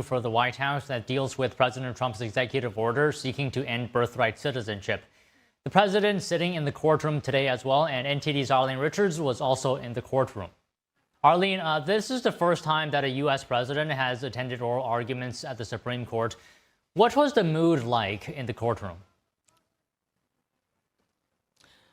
for the White House that deals with President Trump's executive order seeking to end birthright citizenship. The president sitting in the courtroom today as well, and NTD's Arlene Richards was also in the courtroom. Arlene, this is the first time that a U.S. president has attended oral arguments at the Supreme Court. What was the mood like in the courtroom?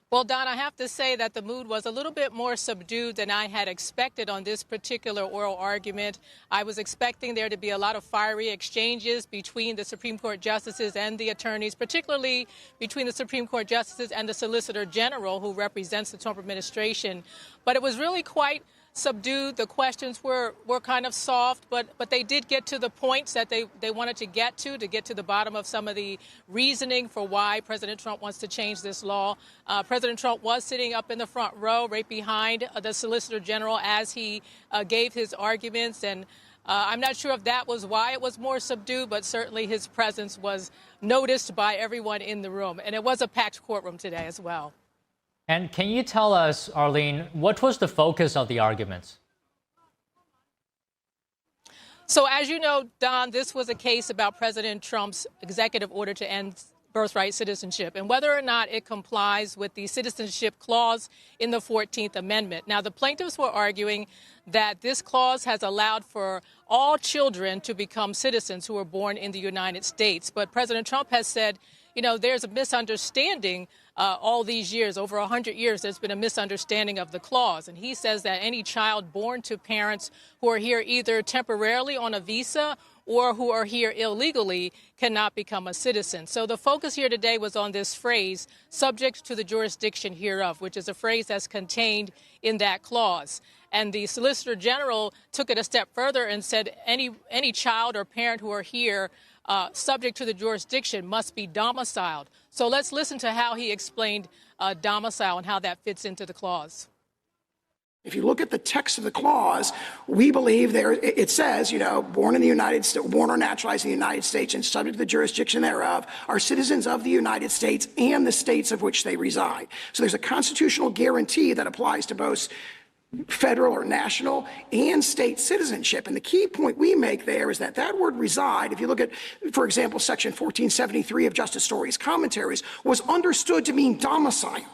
Well, Don, I have to say that the mood was a little bit more subdued than I had expected on this particular oral argument. I was expecting there to be a lot of fiery exchanges between the Supreme Court justices and the attorneys, particularly between the Supreme Court justices and the Solicitor General, who represents the Trump administration. But it was really quite subdued. The questions were kind of soft, but they did get to the points that they wanted to get to the bottom of some of the reasoning for why President Trump wants to change this law. President Trump was sitting up in the front row right behind the Solicitor General as he gave his arguments, and I'm not sure if that was why it was more subdued, but certainly his presence was noticed by everyone in the room, and it was a packed courtroom today as well. And can you tell us, Arlene, what was the focus of the arguments? So as you know, Don, this was a case about President Trump's executive order to end birthright citizenship and whether or not it complies with the citizenship clause in the 14th Amendment. Now, the plaintiffs were arguing that this clause has allowed for all children to become citizens who were born in the United States. But President Trump has said, you know, there's a misunderstanding all these years, over 100 years, there's been a misunderstanding of the clause. And he says that any child born to parents who are here either temporarily on a visa or who are here illegally cannot become a citizen. So the focus here today was on this phrase, subject to the jurisdiction hereof, which is a phrase that's contained in that clause. And the Solicitor General took it a step further and said any child or parent who are here subject to the jurisdiction must be domiciled. So let's listen to how he explained domicile and how that fits into the clause. If you look at the text of the clause, we believe it says, you know, born in the United States, born or naturalized in the United States and subject to the jurisdiction thereof are citizens of the United States and the states of which they reside. So there's a constitutional guarantee that applies to both federal or national and state citizenship. And the key point we make there is that that word reside, if you look at, for example, section 1473 of Justice Story's commentaries, was understood to mean domicile.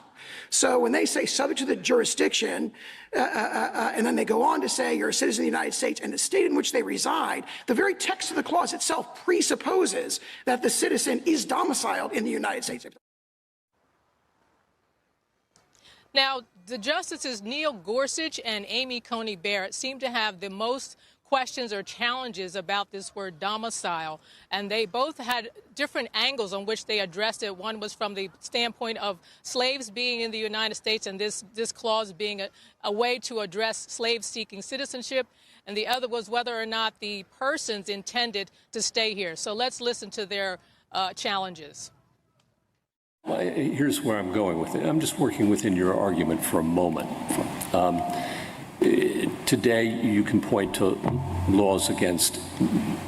So when they say subject to the jurisdiction, and then they go on to say you're a citizen of the United States and the state in which they reside, the very text of the clause itself presupposes that the citizen is domiciled in the United States. Now, the Justices Neil Gorsuch and Amy Coney Barrett seem to have the most questions or challenges about this word domicile, and they both had different angles on which they addressed it. One was from the standpoint of slaves being in the United States and this clause being a way to address slaves seeking citizenship, and the other was whether or not the persons intended to stay here. So let's listen to their challenges. Well, here's where I'm going with it. I'm just working within your argument for a moment. Today, you can point to laws against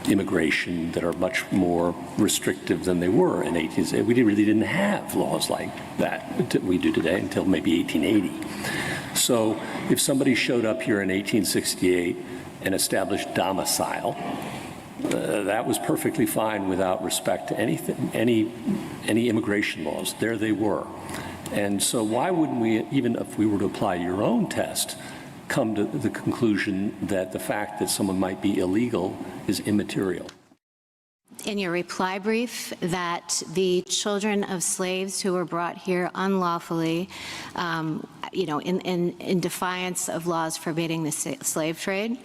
immigration that are much more restrictive than they were in 1860. We really didn't have laws like that we do today until maybe 1880. So if somebody showed up here in 1868 and established domicile, that was perfectly fine without respect to anything, any immigration laws. There they were. And so why wouldn't we, even if we were to apply your own test, come to the conclusion that the fact that someone might be illegal is immaterial? In your reply brief, that the children of slaves who were brought here unlawfully, in defiance of laws forbidding the slave trade,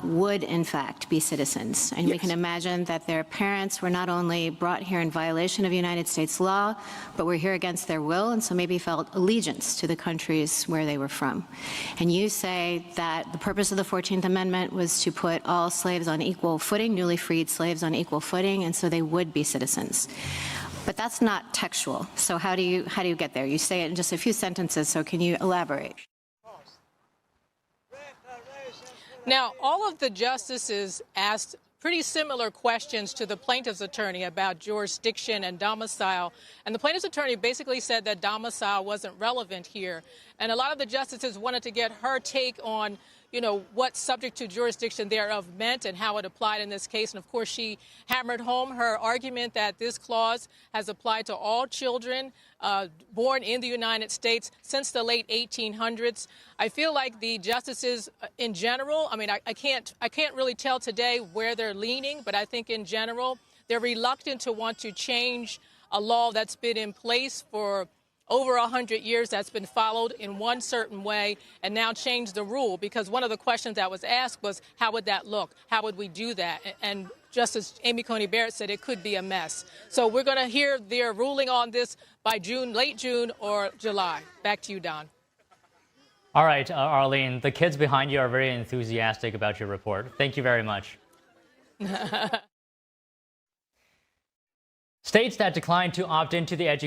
would in fact be citizens. And we can imagine that their parents were not only brought here in violation of United States law, but were here against their will, and so maybe felt allegiance to the countries where they were from. And you say that the purpose of the 14th Amendment was to put all slaves on equal footing, newly freed slaves on equal footing, and so they would be citizens. But that's not textual. So how do you get there? You say it in just a few sentences, so can you elaborate? Now, all of the justices asked pretty similar questions to the plaintiff's attorney about jurisdiction and domicile. And the plaintiff's attorney basically said that domicile wasn't relevant here. And a lot of the justices wanted to get her take on, what subject to jurisdiction thereof meant and how it applied in this case. And of course, she hammered home her argument that this clause has applied to all children born in the United States since the late 1800s. I feel like the justices in general, I can't really tell today where they're leaning, but I think in general, they're reluctant to want to change a law that's been in place for over 100 years, that's been followed in one certain way, and now change the rule. Because one of the questions that was asked was, how would that look? How would we do that? And Justice Amy Coney Barrett said it could be a mess. So we're going to hear their ruling on this by June, late June or July. Back to you, Don. All right, Arlene, the kids behind you are very enthusiastic about your report. Thank you very much. States that decline to opt into the education